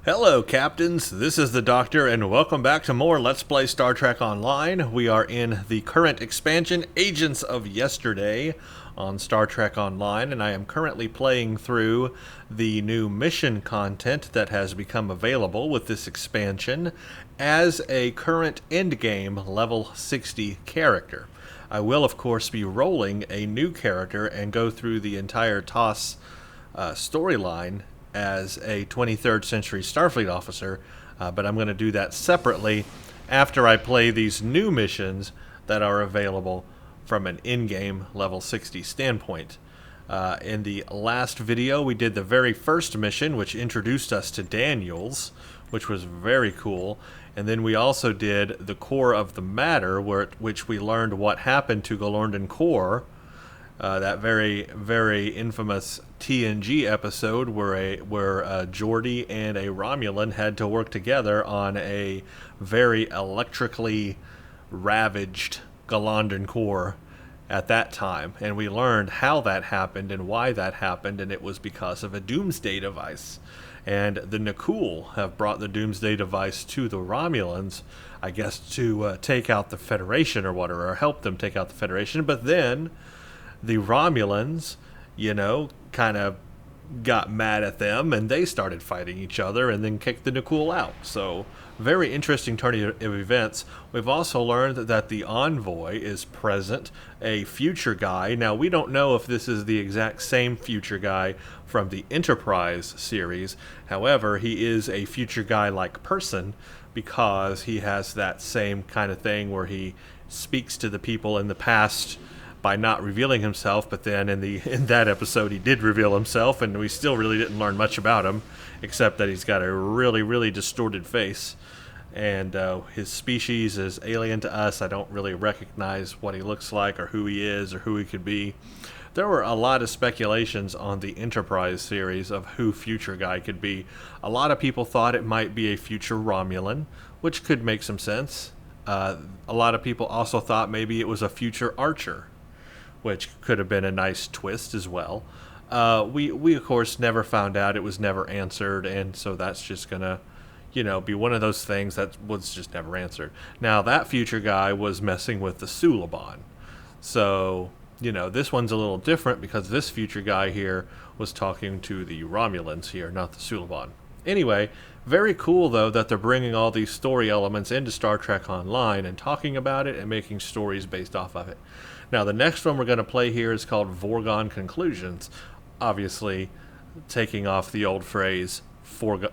Hello, Captains. This is the Doctor, and welcome back to more Let's Play Star Trek Online. We are in the current expansion, Agents of Yesterday, on Star Trek Online, and I am currently playing through the new mission content that has become available with this expansion as a current endgame level 60 character. I will, of course, be rolling a new character and go through the entire TOS storyline as a 23rd century Starfleet officer, but I'm going to do that separately after I play these new missions that are available from an in-game level 60 standpoint. In the last video, we did the very first mission, which introduced us to Daniels, which was very cool. And then we also did the Core of the Matter, which we learned what happened to Galorndon Core. That very, very infamous TNG episode where Geordi and a Romulan had to work together on a very electrically ravaged Galorndon Core at that time. And we learned how that happened and why that happened, and it was because of a doomsday device. And the Nakul have brought the doomsday device to the Romulans, I guess, to take out the Federation or whatever, or help them take out the Federation. But then the Romulans, kind of got mad at them, and they started fighting each other and then kicked the Nakul out. So, very interesting turn of events. We've also learned that the Envoy is present, a future guy. Now, we don't know if this is the exact same future guy from the Enterprise series. However, he is a future guy-like person because he has that same kind of thing where he speaks to the people in the past by not revealing himself, but then in that episode he did reveal himself, and we still really didn't learn much about him, except that he's got a really, really distorted face, and his species is alien to us. I don't really recognize what he looks like or who he is or who he could be. There were a lot of speculations on the Enterprise series of who Future Guy could be. A lot of people thought it might be a future Romulan, which could make some sense. A lot of people also thought maybe it was a future Archer, which could have been a nice twist as well. We of course never found out. It was never answered, and so that's just gonna, be one of those things that was just never answered. Now, that future guy was messing with the Suliban. So, this one's a little different because this future guy here was talking to the Romulans here, not the Suliban. Anyway, very cool, though, that they're bringing all these story elements into Star Trek Online and talking about it and making stories based off of it. Now, the next one we're going to play here is called Vorgon Conclusions, obviously taking off the old phrase,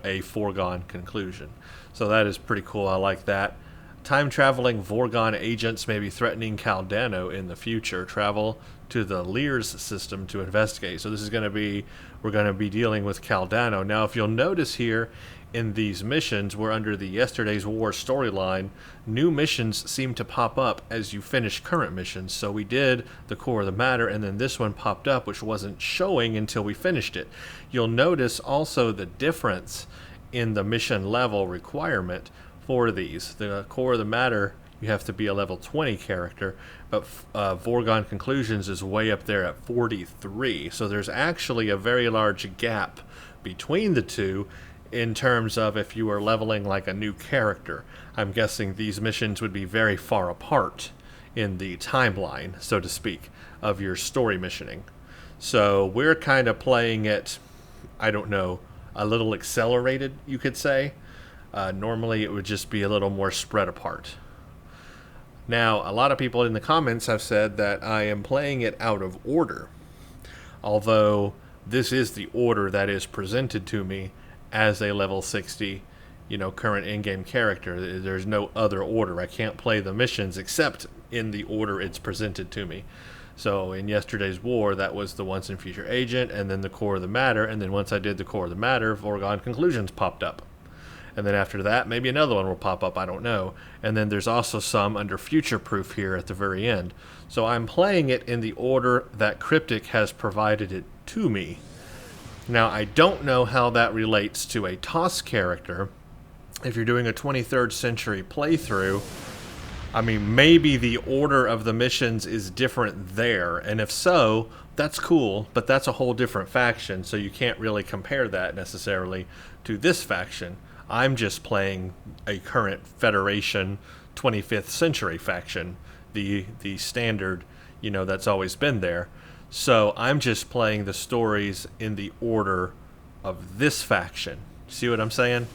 a foregone conclusion. So that is pretty cool. I like that. Time-traveling Vorgon agents may be threatening Caldano in the future. Travel to the Lirss system to investigate. So this is going to be, we're going to be dealing with Caldano. Now, if you'll notice here, in these missions, we're under the Yesterday's War storyline. New missions seem to pop up as you finish current missions. So we did the Core of the Matter, and then this one popped up, which wasn't showing until we finished it. You'll notice also the difference in the mission level requirement for these. The Core of the Matter, you have to be a level 20 character, but Vorgon Conclusions is way up there at 43. So there's actually a very large gap between the two in terms of if you were leveling like a new character. I'm guessing these missions would be very far apart in the timeline, so to speak, of your story missioning. So we're kind of playing it, I don't know, a little accelerated, you could say. Normally it would just be a little more spread apart. Now, a lot of people in the comments have said that I am playing it out of order, although this is the order that is presented to me as a level 60, current in-game character. There's no other order. I can't play the missions except in the order it's presented to me. So in Yesterday's War, that was the Once and Future Agent, and then the Core of the Matter, and then once I did the Core of the Matter, Vorgon Conclusions popped up. And then after that, maybe another one will pop up, I don't know. And then there's also some under Future Proof here at the very end. So I'm playing it in the order that Cryptic has provided it to me. Now, I don't know how that relates to a TOS character. If you're doing a 23rd century playthrough, I mean, maybe the order of the missions is different there, and if so, that's cool, but that's a whole different faction, so you can't really compare that necessarily to this faction. I'm just playing a current Federation 25th century faction, the standard, that's always been there. So I'm just playing the stories in the order of this faction. See what I'm saying?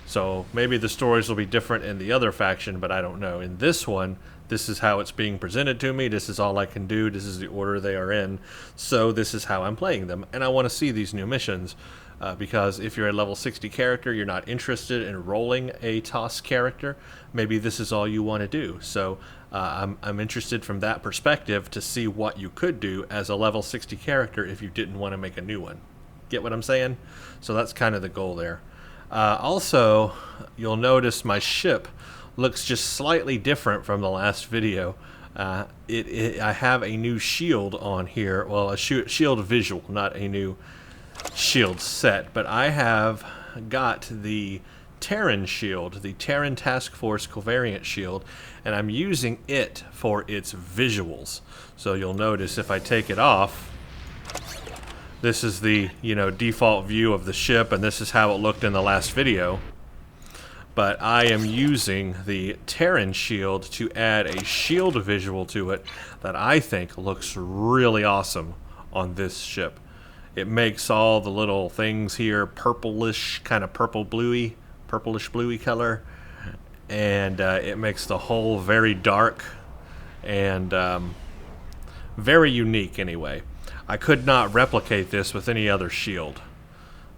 So maybe the stories will be different in the other faction, but I don't know. In this one, this is how it's being presented to me. This is all I can do. This is the order they are in. So this is how I'm playing them. And I want to see these new missions because if you're a level 60 character, you're not interested in rolling a TOS character. Maybe this is all you want to do. So I'm interested from that perspective to see what you could do as a level 60 character if you didn't want to make a new one. Get what I'm saying? So that's kind of the goal there. Also, you'll notice my ship looks just slightly different from the last video. I have a new shield on here. Well, a shield visual, not a new shield set. But I have got the Terran shield, the Terran Task Force Covariant shield, and I'm using it for its visuals. So you'll notice if I take it off, this is the, default view of the ship, and this is how it looked in the last video. But I am using the Terran shield to add a shield visual to it that I think looks really awesome on this ship. It makes all the little things here purplish, kind of purplish bluey color, and it makes the whole very dark and very unique anyway. I could not replicate this with any other shield.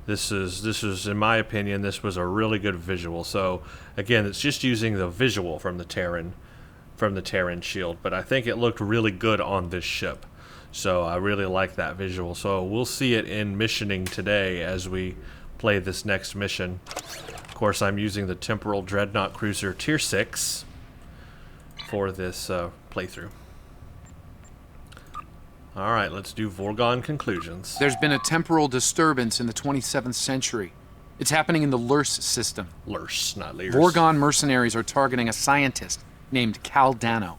This is, in my opinion, this was a really good visual. So again, it's just using the visual from the Terran shield, but I think it looked really good on this ship. So I really like that visual. So we'll see it in missioning today as we play this next mission. Of course, I'm using the Temporal Dreadnought Cruiser Tier 6 for this playthrough. Alright, let's do Vorgon conclusions. There's been a temporal disturbance in the 27th century. It's happening in the Lirss system. Lirss, not Lirss. Vorgon mercenaries are targeting a scientist named Cal Dano.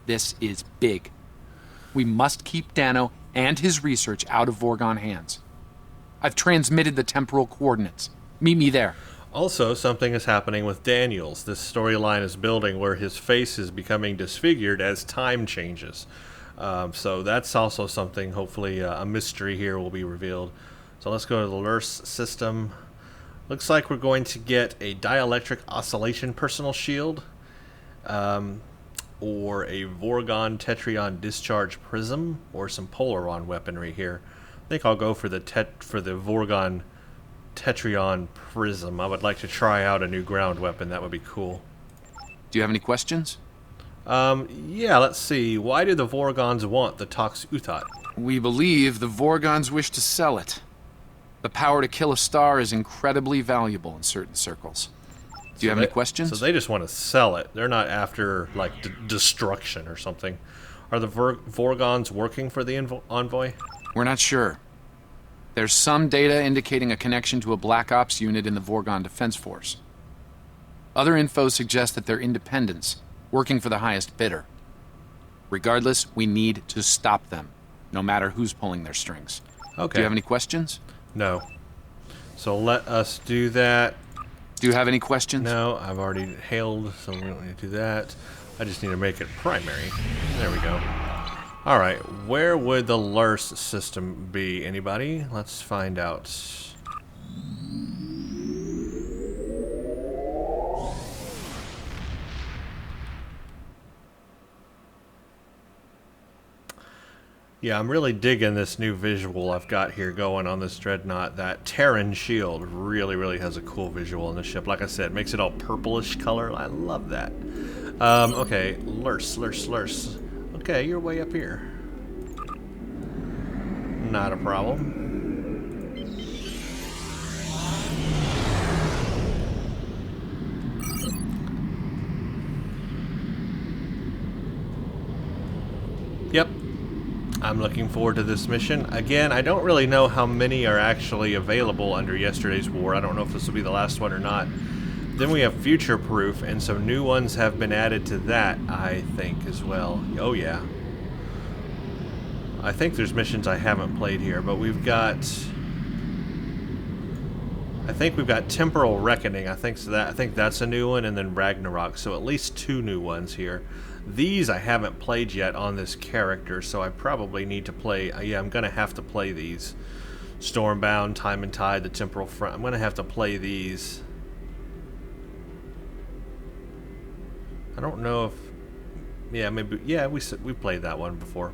This is big. We must keep Dano and his research out of Vorgon hands. I've transmitted the temporal coordinates. Meet me there. Also, something is happening with Daniels. This storyline is building where his face is becoming disfigured as time changes. So that's also something, hopefully a mystery here will be revealed. So let's go to the Lirss system. Looks like we're going to get a dielectric oscillation personal shield, or a Vorgon Tetrion discharge prism, or some Polaron weaponry here. I think I'll go for the Vorgon Tetrion prism. I would like to try out a new ground weapon. That would be cool. Do you have any questions? Yeah, let's see. Why do the Vorgons want the Tox Uthat? We believe the Vorgons wish to sell it. The power to kill a star is incredibly valuable in certain circles. Do you have any questions? So they just want to sell it. They're not after, like, destruction or something. Are the Vorgons working for the Envoy? We're not sure. There's some data indicating a connection to a Black Ops unit in the Vorgon Defense Force. Other info suggests that they're independents, working for the highest bidder. Regardless, we need to stop them, no matter who's pulling their strings. Okay. Do you have any questions? No. So let us do that. Do you have any questions? No, I've already hailed, so we don't need to do that. I just need to make it primary. There we go. Alright, where would the Lirss system be? Anybody? Let's find out. Yeah, I'm really digging this new visual I've got here going on this Dreadnought. That Terran shield really has a cool visual on the ship. Like I said, it makes it all purplish color. I love that. Okay, Lirss. Okay, you're way up here. Not a problem. Yep. I'm looking forward to this mission. Again, I don't really know how many are actually available under yesterday's war. I don't know if this will be the last one or not. Then we have Future Proof, and some new ones have been added to that, I think, as well. Oh, yeah. I think there's missions I haven't played here, but we've got... I think we've got Temporal Reckoning. I think that's a new one, and then Ragnarok. So at least 2 new ones here. These I haven't played yet on this character, so I probably need to play... yeah, I'm going to have to play these. Stormbound, Time and Tide, the Temporal Front. I'm going to have to play these. I don't know if... yeah, maybe... yeah, we played that one before.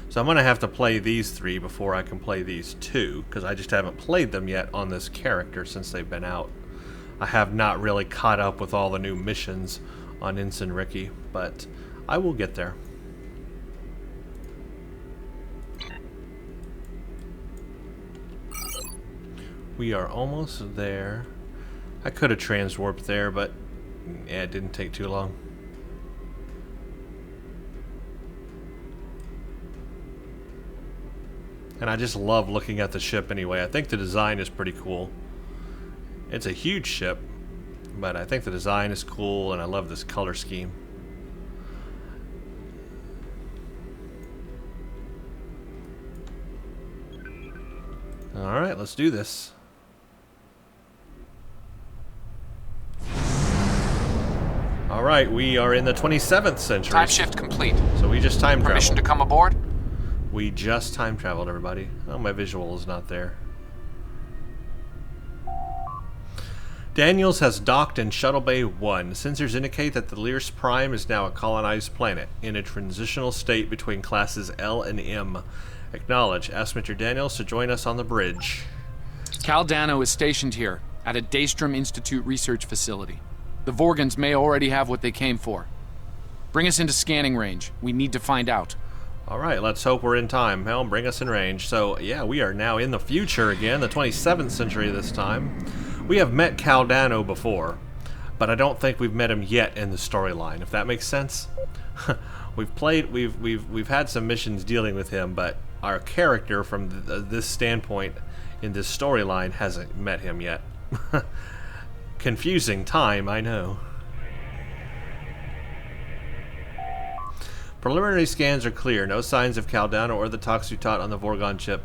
So I'm going to have to play these 3 before I can play these 2, because I just haven't played them yet on this character since they've been out. I have not really caught up with all the new missions on Ensign Ricky, but I will get there. We are almost there. I could have transwarped there, but yeah, it didn't take too long. And I just love looking at the ship anyway. I think the design is pretty cool. It's a huge ship, but I think the design is cool, and I love this color scheme. Alright, let's do this. Alright, we are in the 27th century. Time shift complete. So we just time traveled. Permission to come aboard? We just time traveled, everybody. Oh, my visual is not there. Daniels has docked in Shuttle Bay 1. Sensors indicate that the Lirss Prime is now a colonized planet, in a transitional state between classes L and M. Acknowledge. Ask Mr. Daniels to join us on the bridge. Cal Dano is stationed here, at a Daystrom Institute research facility. The Vorgons may already have what they came for. Bring us into scanning range. We need to find out. Alright, let's hope we're in time. Helm, bring us in range. So, yeah, we are now in the future again, the 27th century this time. We have met Cal Dano before, but I don't think we've met him yet in the storyline, if that makes sense. We've had some missions dealing with him, but our character from this standpoint in this storyline hasn't met him yet. Confusing time, I know. Preliminary scans are clear. No signs of Cal Dano or the Tox Uthat on the Vorgon chip.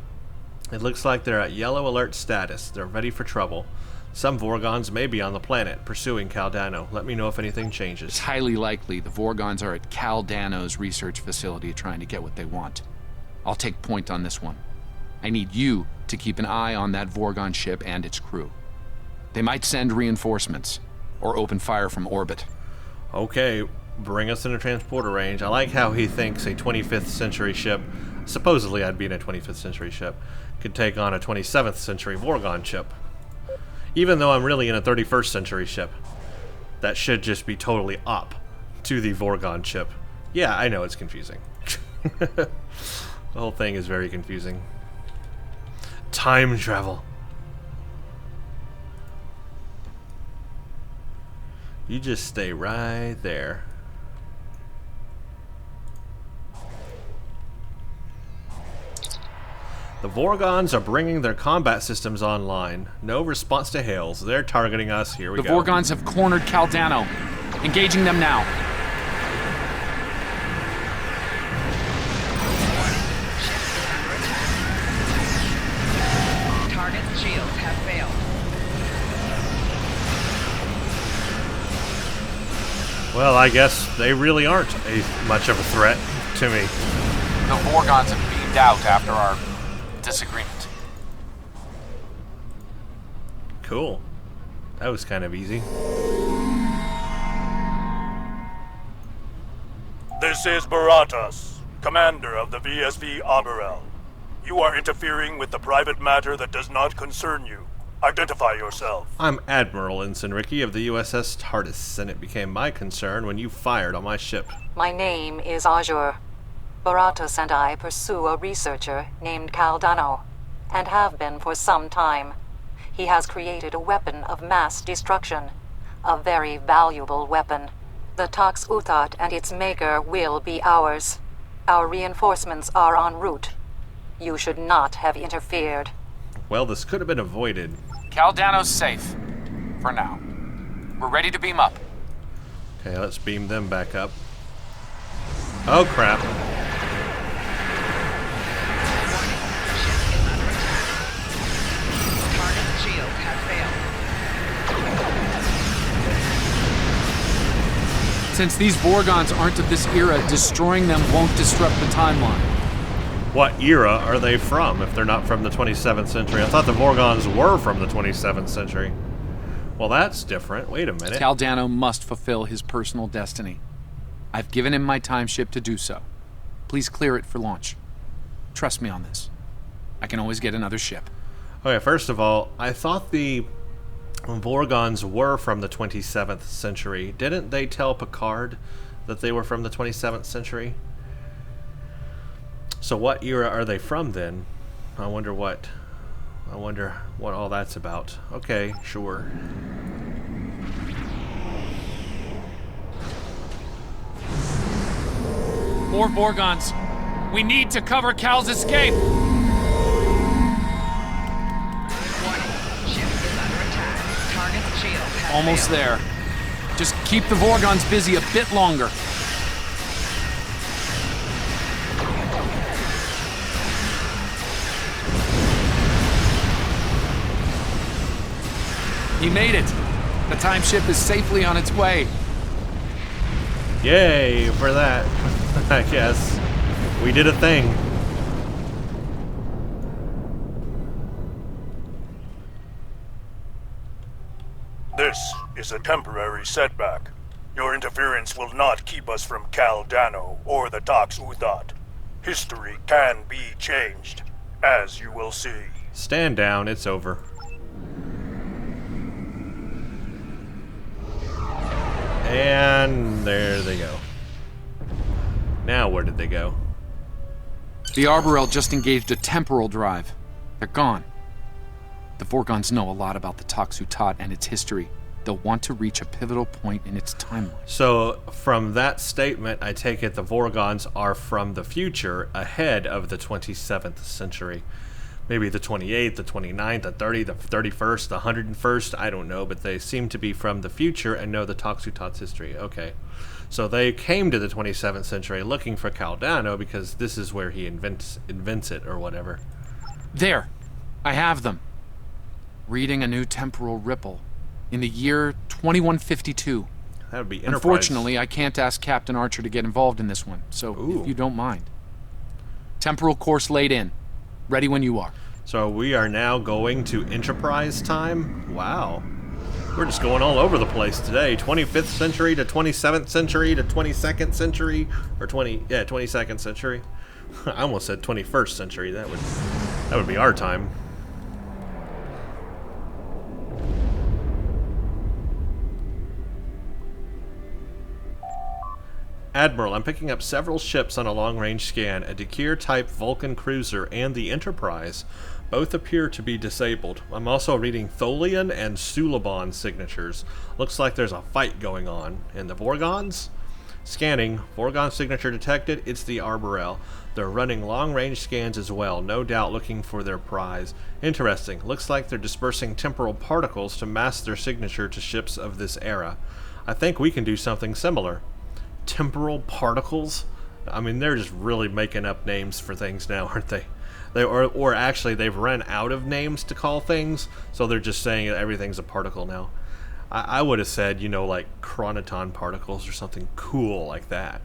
It looks like they're at yellow alert status. They're ready for trouble. Some Vorgons may be on the planet, pursuing Cal Dano. Let me know if anything changes. It's highly likely the Vorgons are at Cal Dano's research facility trying to get what they want. I'll take point on this one. I need you to keep an eye on that Vorgon ship and its crew. They might send reinforcements, or open fire from orbit. Okay, bring us in a transporter range. I like how he thinks a 25th century ship, supposedly I'd be in a 25th century ship, could take on a 27th century Vorgon ship. Even though I'm really in a 31st century ship. That should just be totally up to the Vorgon ship. Yeah, I know it's confusing. The whole thing is very confusing. Time travel. You just stay right there. The Vorgons are bringing their combat systems online. No response to hails. They're targeting us. Here we go. The Vorgons have cornered Cal Dano. Engaging them now. Target's shields have failed. Well, I guess they really aren't much of a threat to me. The Vorgons have beamed out after our disagreement. Cool. That was kind of easy. This is Baratas, commander of the VSV Aberel. You are interfering with the private matter that does not concern you. Identify yourself. I'm Admiral Ensign Ricky of the USS TARDIS, and it became my concern when you fired on my ship. My name is Azure. Baratas and I pursue a researcher named Cal Dano, and have been for some time. He has created a weapon of mass destruction, a very valuable weapon. The Tox Uthat and its maker will be ours. Our reinforcements are en route. You should not have interfered. Well, this could have been avoided. Cal Dano's safe. For now. We're ready to beam up. Okay, let's beam them back up. Oh, crap. Target's shields have failed. Since these Vorgons aren't of this era, destroying them won't disrupt the timeline. What era are they from if they're not from the 27th century? I thought the Vorgons were from the 27th century. Well, that's different. Wait a minute. Caldano must fulfill his personal destiny. I've given him my time ship to do so. Please clear it for launch. Trust me on this. I can always get another ship. Okay, first of all, I thought the Vorgons were from the 27th century. Didn't they tell Picard that they were from the 27th century? So what era are they from then? I wonder what all that's about. Okay, sure. More Vorgons. We need to cover Cal's escape. Warning. Ship is under attack. Target's shields have Almost failed. there. Just keep the Vorgons busy a bit longer. He made it. The time ship is safely on its way. Yay for that. I guess. We did a thing. This is a temporary setback. Your interference will not keep us from Caldano or the Tox Uthat. History can be changed, as you will see. Stand down, it's over. And there they go. Now where did they go? The Arborel just engaged a temporal drive. They're gone. The Vorgons know a lot about the Tox Uthat and its history. They'll want to reach a pivotal point in its timeline. So, from that statement, I take it the Vorgons are from the future, ahead of the 27th century. Maybe the 28th, the 29th, the 30th, the 31st, the 101st, I don't know, but they seem to be from the future and know the Tox Uthat's history. Okay. So they came to the 27th century looking for Caldano because this is where he invents it or whatever. There. I have them. Reading a new temporal ripple. In the year 2152. That would be Enterprise. Unfortunately, I can't ask Captain Archer to get involved in this one, so Ooh. if you don't mind. Temporal course laid in. Ready when you are. So we are now going to Enterprise time? Wow. We're just going all over the place today. 25th century to 27th century to 22nd century, or 22nd century. I almost said 21st century. That would be our time. Admiral, I'm picking up several ships on a long-range scan. A Dekir-type Vulcan cruiser and the Enterprise. Both appear to be disabled. I'm also reading Tholian and Suliban signatures. Looks like there's a fight going on. And the Vorgons? Scanning. Vorgon signature detected. It's the Arborel. They're running long-range scans as well, no doubt looking for their prize. Interesting. Looks like they're dispersing temporal particles to mask their signature to ships of this era. I think we can do something similar. Temporal particles? I mean, they're just really making up names for things now, aren't they? Or actually, they've run out of names to call things, so they're just saying that everything's a particle now. I would have said, like chronoton particles or something cool like that.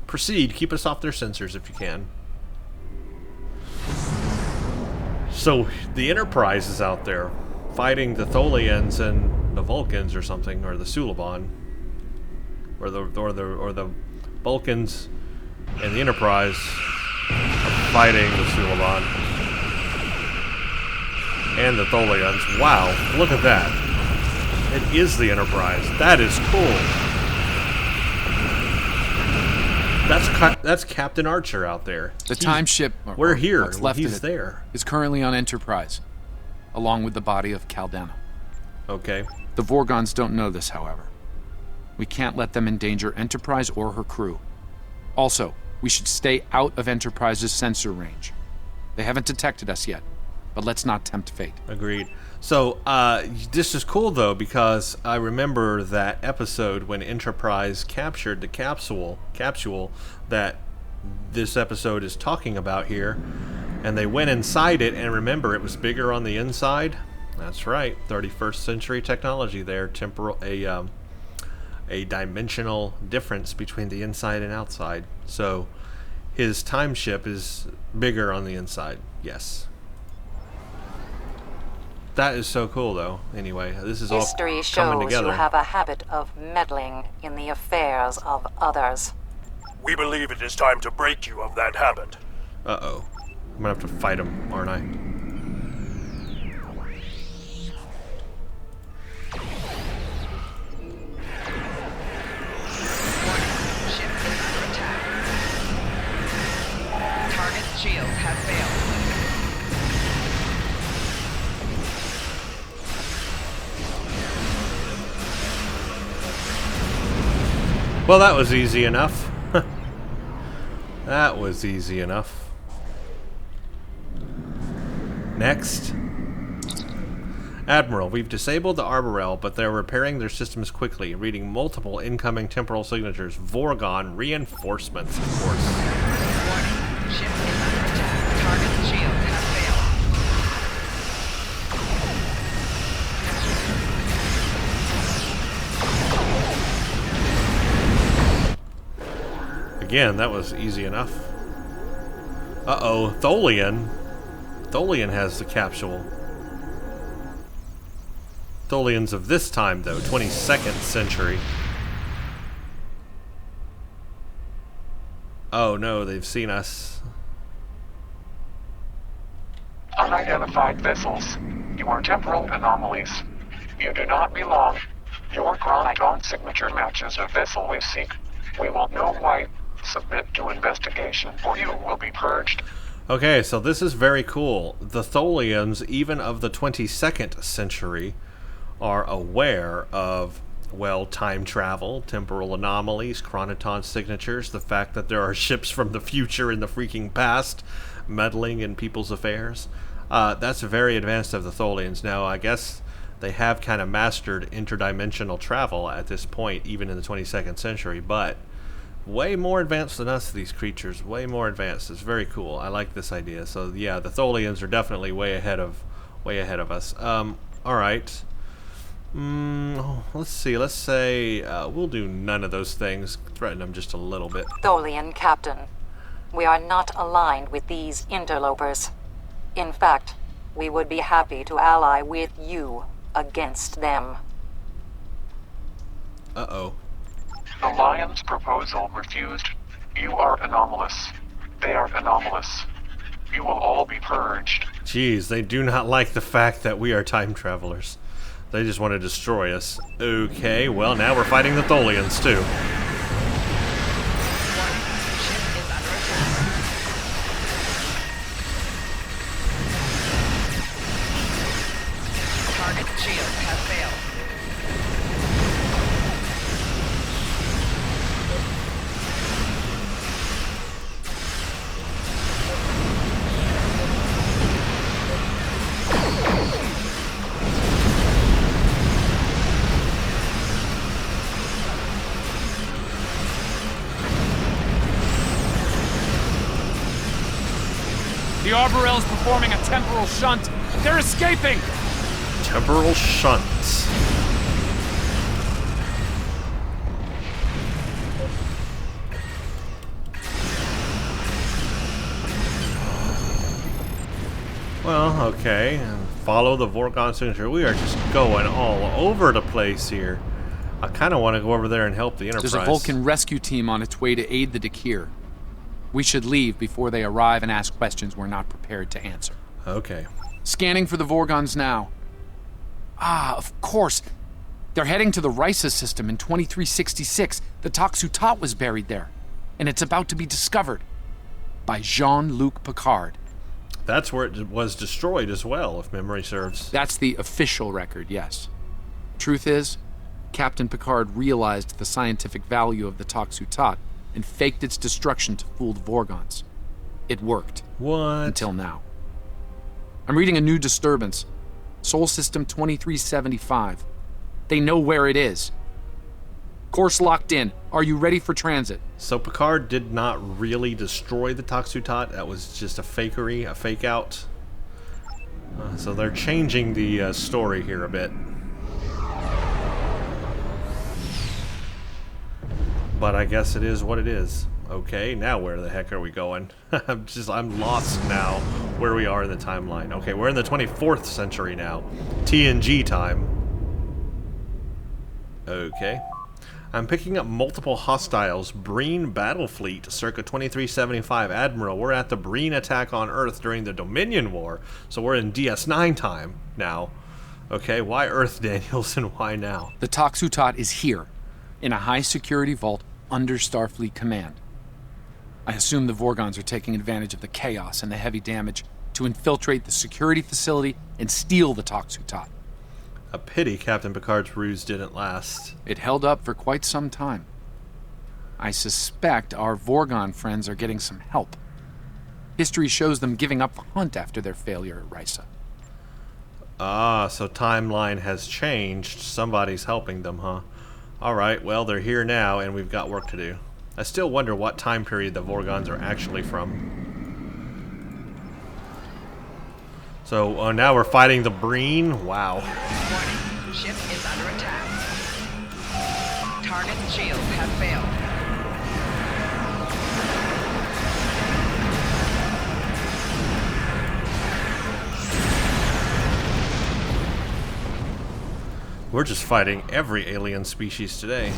Proceed. Keep us off their sensors if you can. So, the Enterprise is out there fighting the Tholians and the Vulcans or something, or the Suliban. Or the Vulcans and the Enterprise are fighting the Suliban and the Tholians. Wow, look at that. It is the Enterprise. That is cool. That's Captain Archer out there. The time ship, We're here. what's left He's of it, there. is currently on Enterprise, along with the body of Caldano. Okay. The Vorgons don't know this, however. We can't let them endanger Enterprise or her crew. Also, we should stay out of Enterprise's sensor range. They haven't detected us yet. but let's not tempt fate. Agreed. So, this is cool, though, because I remember that episode when Enterprise captured the capsule that this episode is talking about here, and they went inside it, and remember, it was bigger on the inside? That's right, 31st century technology there, a dimensional difference between the inside and outside. So, his time ship is bigger on the inside, yes. That is so cool, though. Anyway, this is all History coming shows together. you have a habit of meddling in the affairs of others. We believe it is time to break you of that habit. Uh-oh. I'm gonna have to fight him, aren't I? Ship is under attack. Target shields have failed. Well, that was easy enough. That was easy enough. Next. Admiral, we've disabled the Arborel, but they're repairing their systems quickly, reading multiple incoming temporal signatures. Vorgon reinforcements, of course. Warning. Ship is under attack. Target shields have failed. Again, that was easy enough. Uh-oh, Tholian. Tholian has the capsule. Tholians of this time, though, 22nd century. Oh no, they've seen us. Unidentified vessels. You are temporal anomalies. You do not belong. Your chronoton signature matches a vessel we seek. We will know why. Submit to investigation, or you will be purged. Okay, so this is very cool. The Tholians, even of the 22nd century, are aware of, well, time travel, temporal anomalies, chronoton signatures, the fact that there are ships from the future in the freaking past meddling in people's affairs. That's very advanced of the Tholians. Now, I guess they have kind of mastered interdimensional travel at this point, even in the 22nd century, but way more advanced than us, these creatures. Way more advanced. It's very cool. I like this idea. So yeah, the Tholians are definitely way ahead of us. Alright. Let's see. Let's say we'll do none of those things. Threaten them just a little bit. Tholian Captain, we are not aligned with these interlopers. In fact, we would be happy to ally with you against them. Uh-oh. The Lion's proposal refused. You are anomalous. They are anomalous. You will all be purged. Jeez, they do not like the fact that we are time travelers. They just want to destroy us. Okay, well, now we're fighting the Tholians, too. Warning. Ship is under attack. Target shields have failed. The Arborel is performing a temporal shunt. They're escaping! Temporal shunts. Well, okay. Follow the Vorgon signature. We are just going all over the place here. I kind of want to go over there and help the Enterprise. There's a Vulcan rescue team on its way to aid the Dakir. We should leave before they arrive and ask questions we're not prepared to answer. Okay. Scanning for the Vorgons now. Ah, of course. They're heading to the Risa system in 2366. The Tox Uthat was buried there. And it's about to be discovered. By Jean-Luc Picard. That's where it was destroyed as well, if memory serves. That's the official record, yes. Truth is, Captain Picard realized the scientific value of the Tox Uthat and faked its destruction to fool the Vorgons. It worked. What? Until now. I'm reading a new disturbance. Sol System 2375. They know where it is. Course locked in. Are you ready for transit? So Picard did not really destroy the Tox Uthat. That was just a fakery, a fake out. So they're changing the story here a bit. But I guess it is what it is. Okay, now where the heck are we going? I'm lost now where we are in the timeline. Okay, we're in the 24th century now. TNG time. Okay. I'm picking up multiple hostiles. Breen battle fleet, circa 2375. Admiral, we're at the Breen attack on Earth during the Dominion War. So we're in DS9 time now. Okay, why Earth, Daniels, and why now? The Tox Uthat is here, in a high-security vault under Starfleet command. I assume the Vorgons are taking advantage of the chaos and the heavy damage to infiltrate the security facility and steal the Tox Uthat. A pity Captain Picard's ruse didn't last. It held up for quite some time. I suspect our Vorgon friends are getting some help. History shows them giving up the hunt after their failure at Risa. Ah, so timeline has changed. Somebody's helping them, huh? Alright, well, they're here now, and we've got work to do. I still wonder what time period the Vorgons are actually from. So, now we're fighting the Breen? Wow. Warning. Ship is under attack. Target shields have failed. We're just fighting every alien species today.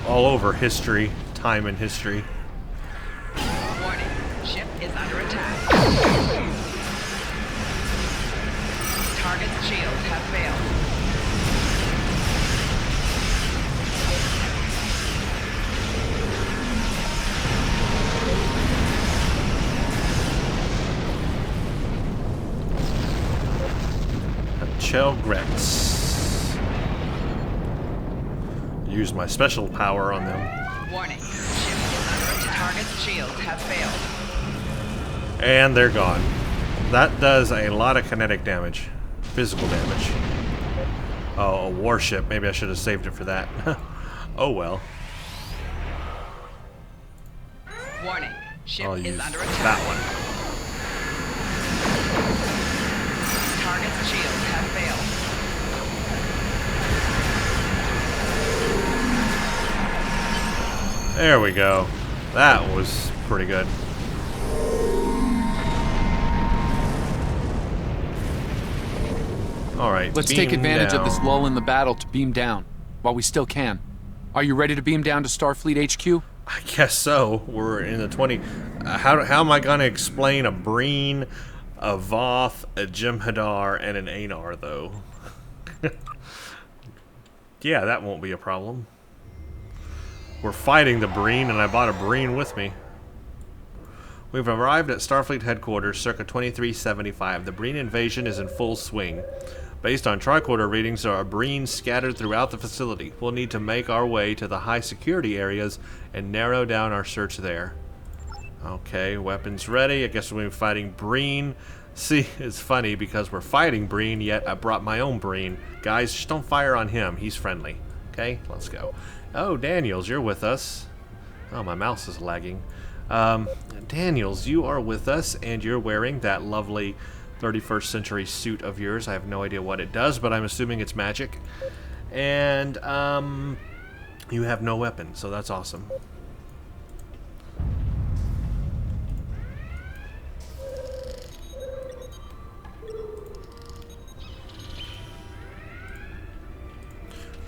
All over history, time and history. Warning. Ship is under attack. Target shields have failed. Chelgrex. Use my special power on them. Warning. Ship is under attack. Target shields have failed. And they're gone. That does a lot of kinetic damage. Physical damage. Oh, a warship. Maybe I should have saved it for that. Oh well. Warning. Ship I'll is use under that attack. one. Target shields have failed. There we go. That was pretty good. Alright, Let's take beam advantage of down. this lull in the battle to beam down, while we still can. Are you ready to beam down to Starfleet HQ? I guess so. We're in the 20... how am I going to explain a Breen, a Voth, a Jem'Hadar, and an Anar, though? Yeah, that won't be a problem. We're fighting the Breen, and I bought a Breen with me. We've arrived at Starfleet headquarters circa 2375. The Breen invasion is in full swing. Based on tricorder readings, there are Breen scattered throughout the facility. We'll need to make our way to the high security areas and narrow down our search there. Okay, weapons ready. I guess we're fighting Breen. See, it's funny because we're fighting Breen, yet I brought my own Breen. Guys, just don't fire on him. He's friendly. Okay, let's go. Oh, Daniels, you're with us. Oh, my mouse is lagging. Daniels, you are with us, and you're wearing that lovely 31st century suit of yours. I have no idea what it does, but I'm assuming it's magic. And, you have no weapon, so that's awesome.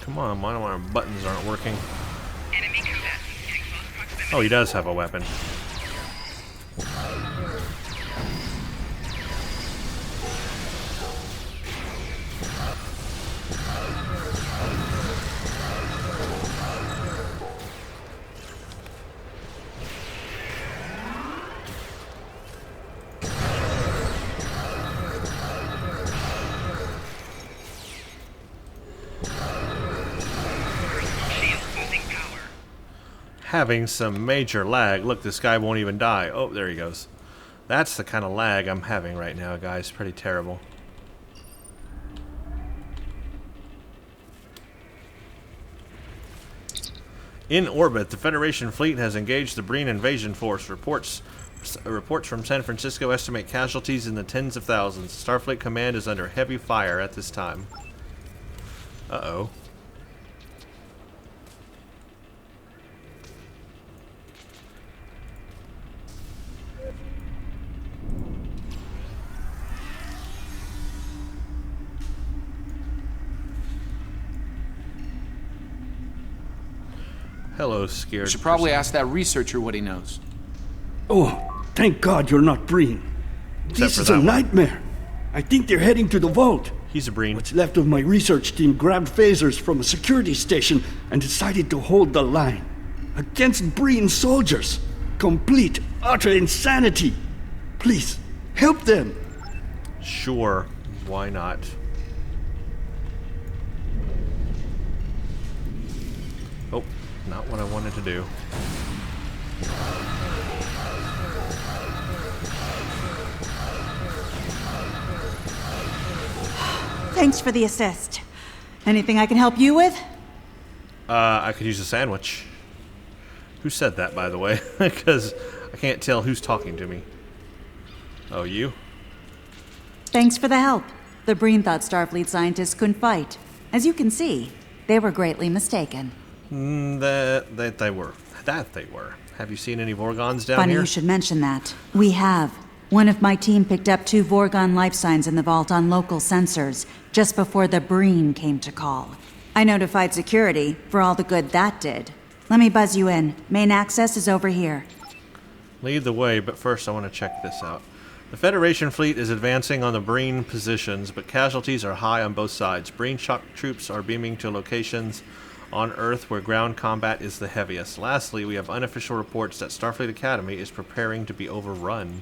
Come on, why don't our buttons aren't working? Enemy cadet in close proximity. Oh, he does have a weapon. Shield losing power. Having some major lag. Look, this guy won't even die. Oh, there he goes. That's the kind of lag I'm having right now, guys. Pretty terrible. In orbit, the Federation fleet has engaged the Breen invasion force. Reports from San Francisco estimate casualties in the tens of thousands. Starfleet Command is under heavy fire at this time. Uh-oh. Hello, scared. You should probably ask that researcher what he knows. Oh, thank God you're not Breen. This for is that a one. nightmare. I think they're heading to the vault. He's a Breen. What's left of my research team grabbed phasers from a security station and decided to hold the line. Against Breen soldiers. Complete, utter insanity. Please, help them. Sure. Why not? Oh, not what I wanted to do. Thanks for the assist. Anything I can help you with? I could use a sandwich. Who said that, by the way? Because I can't tell who's talking to me. Oh, you? Thanks for the help. The Breen thought Starfleet scientists couldn't fight. As you can see, they were greatly mistaken. That they were. Have you seen any Vorgons down Funny here? you should mention that. We have. One of my team picked up 2 Vorgon life signs in the vault on local sensors, just before the Breen came to call. I notified security, for all the good that did. Let me buzz you in. Main access is over here. Lead the way, but first I want to check this out. The Federation fleet is advancing on the Breen positions, but casualties are high on both sides. Breen shock troops are beaming to locations on Earth where ground combat is the heaviest. Lastly, we have unofficial reports that Starfleet Academy is preparing to be overrun.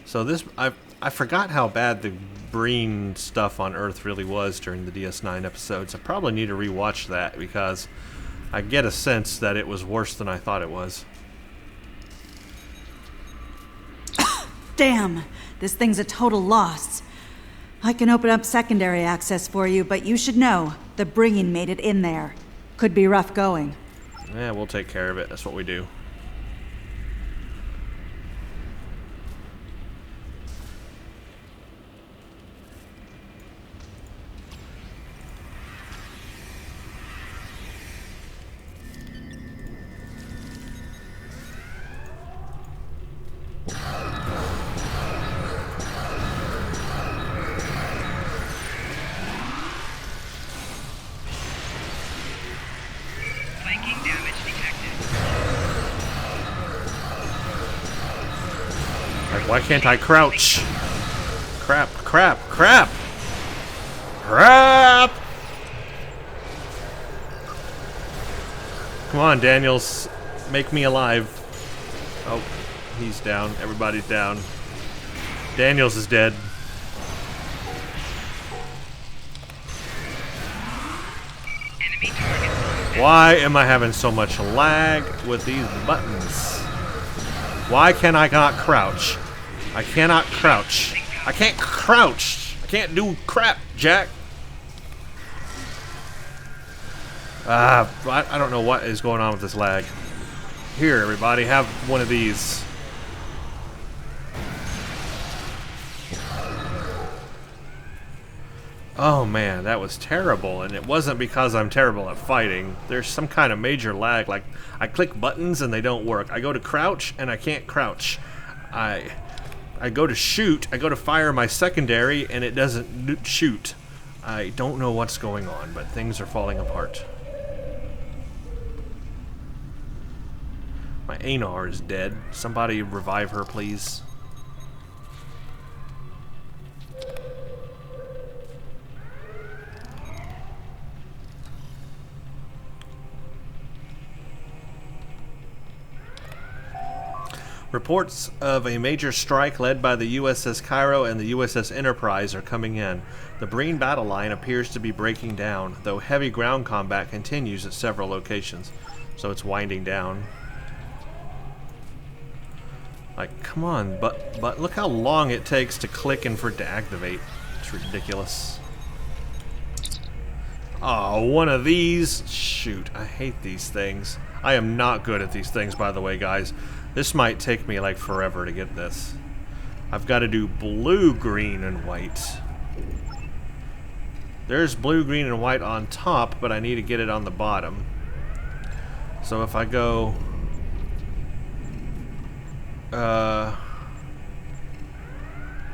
So this, I forgot how bad the Breen stuff on Earth really was during the DS9 episodes. I probably need to rewatch that because I get a sense that it was worse than I thought it was. Damn, this thing's a total loss. I can open up secondary access for you, but you should know, the Breen made it in there. Could be rough going. Yeah, we'll take care of it. That's what we do. Flanking damage detected. Like, why can't I crouch? Crap, crap, crap! Crap! Come on, Daniels. Make me alive. Oh, he's down. Everybody's down. Daniels is dead. Enemy target. Why am I having so much lag with these buttons? Why can I not crouch? I cannot crouch. I can't crouch. I can't do crap, Jack. I don't know what is going on with this lag. Here, everybody, have one of these. Oh man, that was terrible, and it wasn't because I'm terrible at fighting. There's some kind of major lag, like I click buttons and they don't work. I go to crouch and I can't crouch. I go to shoot, I go to fire my secondary and it doesn't shoot. I don't know what's going on, but things are falling apart. My Anar is dead. Somebody revive her, please. Reports of a major strike led by the USS Cairo and the USS Enterprise are coming in. The Breen battle line appears to be breaking down, though heavy ground combat continues at several locations, so it's winding down. Like, come on, but look how long it takes to click and for it to activate. It's ridiculous. Oh, one of these. Shoot, I hate these things. I am not good at these things, by the way, guys. This might take me like forever to get this. I've got to do blue, green, and white. There's blue, green, and white on top, but I need to get it on the bottom. So if I go...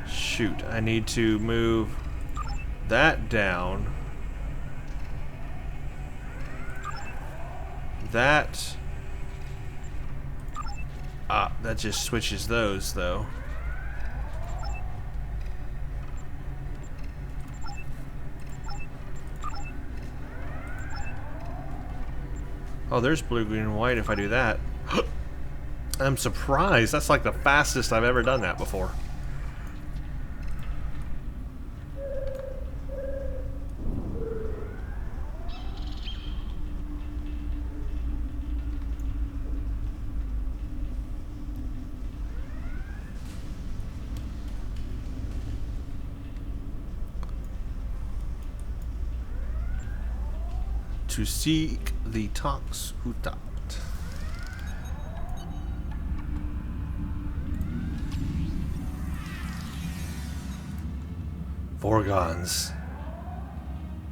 shoot, I need to move that down. That... that just switches those, though. Oh, there's blue, green, and white if I do that. I'm surprised. That's like the fastest I've ever done that before. To seek the Tox Uthat. Vorgons.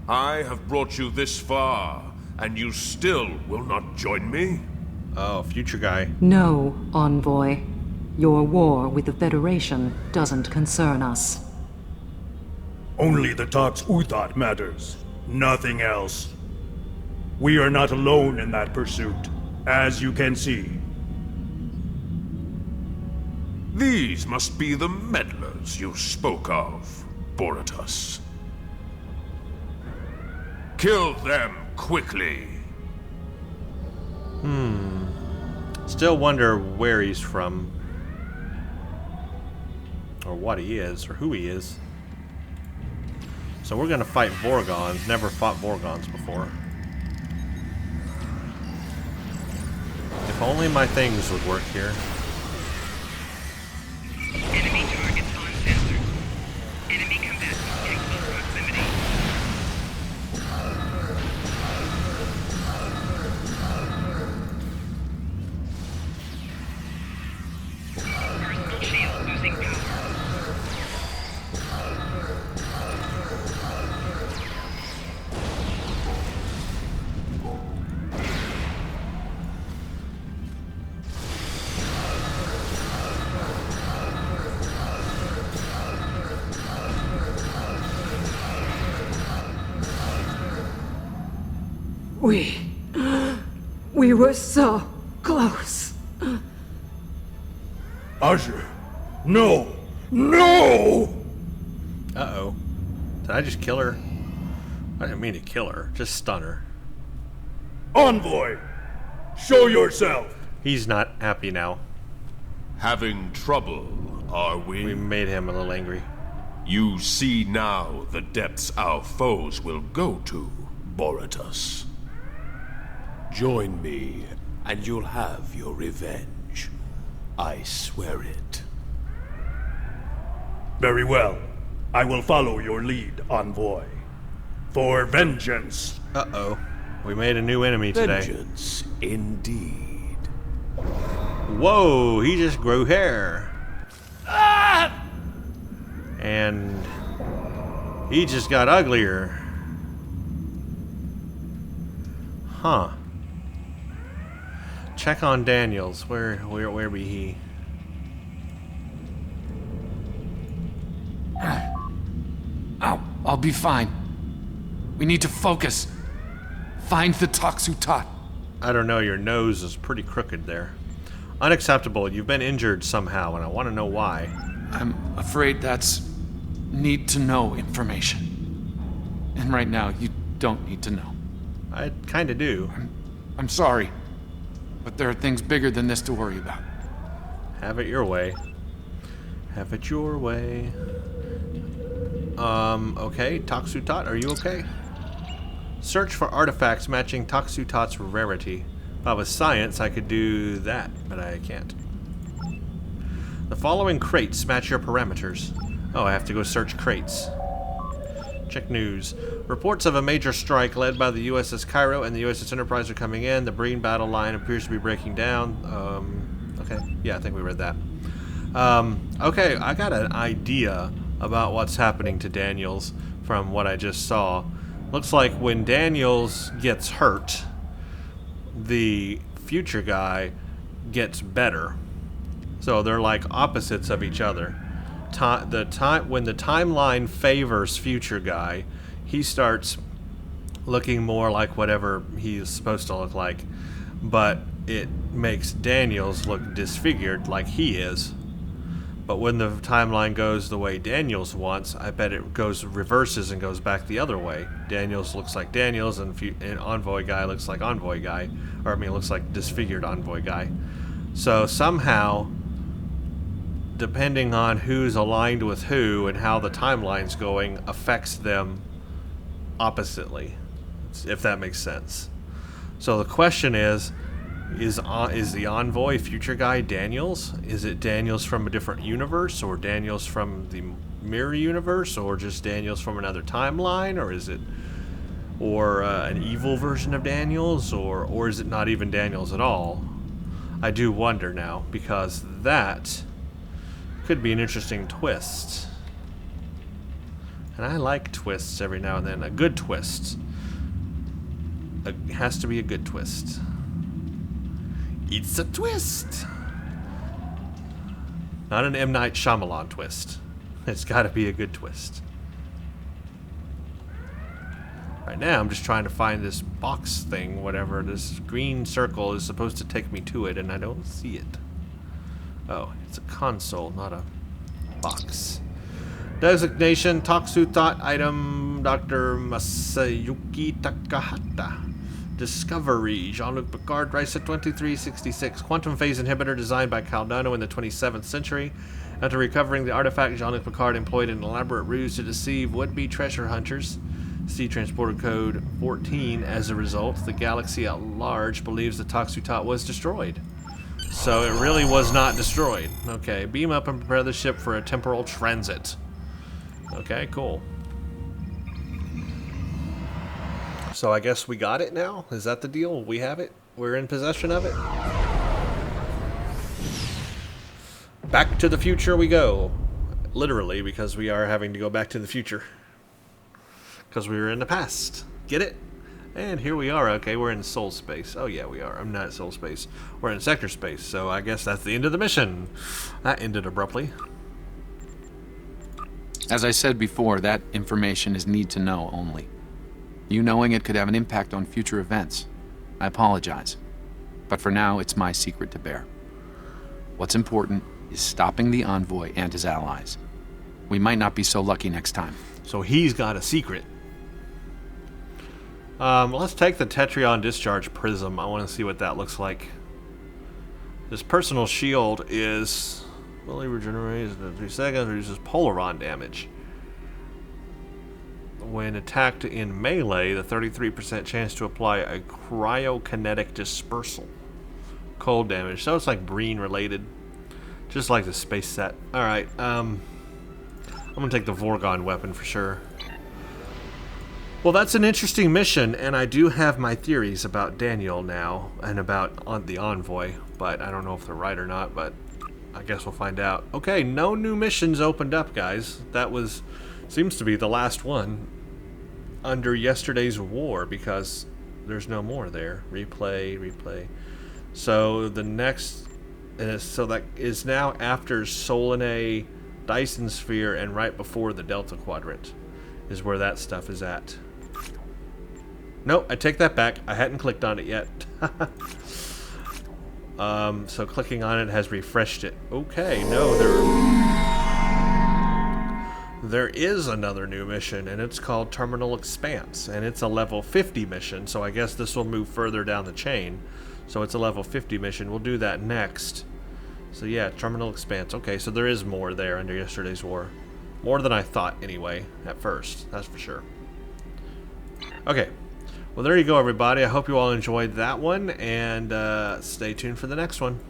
I have brought you this far, and you still will not join me? Oh, future guy. No, Envoy. Your war with the Federation doesn't concern us. Only the Tox Uthat matters. Nothing else. We are not alone in that pursuit, as you can see. These must be the meddlers you spoke of, Boratus. Kill them quickly. Still wonder where he's from. Or what he is, or who he is. So we're gonna fight Vorgons. Never fought Vorgons before. If only my things would work here. Enemy targets on sensor. Enemy combatants in close proximity. Personal shield losing power. We were so close. Azure! No! No! Uh-oh. Did I just kill her? I didn't mean to kill her. Just stun her. Envoy! Show yourself! He's not happy now. Having trouble, are We we? made him a little angry. You see now the depths our foes will go to, Boratus. Join me, and you'll have your revenge. I swear it. Very well. I will follow your lead, Envoy. For vengeance! Uh-oh. We made a new enemy today. Vengeance, indeed. Whoa, he just grew hair. And he just got uglier. Huh. Check on Daniels. Where be he? Ow, I'll be fine. We need to focus. Find the Tox Uthat. I don't know, your nose is pretty crooked there. Unacceptable. You've been injured somehow, and I want to know why. I'm afraid that's need-to-know information. And right now, you don't need to know. I kind of do. I'm sorry, but there are things bigger than this to worry about. Have it your way. Have it your way. Okay. Tox Uthat, are you okay? Search for artifacts matching Tox Uthat's rarity. If I was science, I could do that, but I can't. The following crates match your parameters. Oh, I have to go search crates. Check news. Reports of a major strike led by the USS Cairo and the USS Enterprise are coming in. The Breen battle line appears to be breaking down. Okay. Yeah, I think we read that. Okay, I got an idea about what's happening to Daniels from what I just saw. Looks like when Daniels gets hurt, the future guy gets better. So they're like opposites of each other. When the timeline favors future guy, he starts looking more like whatever he's supposed to look like, but it makes Daniels look disfigured like he is. But when the timeline goes the way Daniels wants, I bet it reverses and goes back the other way. Daniels looks like Daniels, and Envoy guy looks like Envoy guy, or I mean, looks like disfigured Envoy guy. So somehow, depending on who's aligned with who and how the timeline's going, affects them oppositely, if that makes sense. So the question is the Envoy future guy Daniels? Is it Daniels from a different universe, or Daniels from the mirror universe, or just Daniels from another timeline, or is it an evil version of Daniels, or is it not even Daniels at all? I do wonder now, because that could be an interesting twist. And I like twists every now and then. A good twist. It has to be a good twist. It's a twist. Not an M. Night Shyamalan twist. It's got to be a good twist. Right now, I'm just trying to find this box thing, whatever. This green circle is supposed to take me to it, and I don't see it. Oh, it's a console, not a box. Designation, Tox Uthat, item, Dr. Masayuki Takahata. Discovery, Jean-Luc Picard, Risa 2366. Quantum phase inhibitor designed by Caldano in the 27th century. After recovering the artifact, Jean-Luc Picard employed an elaborate ruse to deceive would-be treasure hunters. See transporter code 14. As a result, the galaxy at large believes the Tox Uthat was destroyed. So it really was not destroyed. Okay, beam up and prepare the ship for a temporal transit. Okay, cool. So I guess we got it now? Is that the deal? We have it? We're in possession of it? Back to the future we go. Literally, because we are having to go back to the future. Because we were in the past. Get it? And here we are. Okay, we're in soul space. Oh yeah, we are. I'm not soul space. We're in sector space, so I guess that's the end of the mission. That ended abruptly. As I said before, that information is need to know only. You knowing it could have an impact on future events. I apologize. But for now, it's my secret to bear. What's important is stopping the Envoy and his allies. We might not be so lucky next time. So he's got a secret. Let's take the Tetrion Discharge Prism. I want to see what that looks like. This personal shield is fully regenerates in 3 seconds, reduces Polaron damage. When attacked in melee, the 33% chance to apply a cryokinetic dispersal. Cold damage. So it's like Breen related. Just like the space set. Alright, I'm gonna take the Vorgon weapon for sure. Well, that's an interesting mission, and I do have my theories about Daniel now, and about the Envoy, but I don't know if they're right or not, but I guess we'll find out. Okay, no new missions opened up, guys. That seems to be the last one under yesterday's war, because there's no more there. Replay. So the next, so that is now after Solanae, Dyson Sphere, and right before the Delta Quadrant is where that stuff is at. Nope, I take that back. I hadn't clicked on it yet. So clicking on it has refreshed it. Okay, no, there is another new mission, and it's called Terminal Expanse, and it's a level 50 mission, so I guess this will move further down the chain. So it's a level 50 mission. We'll do that next. So yeah, Terminal Expanse. Okay, so there is more there under yesterday's war. More than I thought, anyway, at first. That's for sure. Okay. Well, there you go, everybody. I hope you all enjoyed that one, and stay tuned for the next one.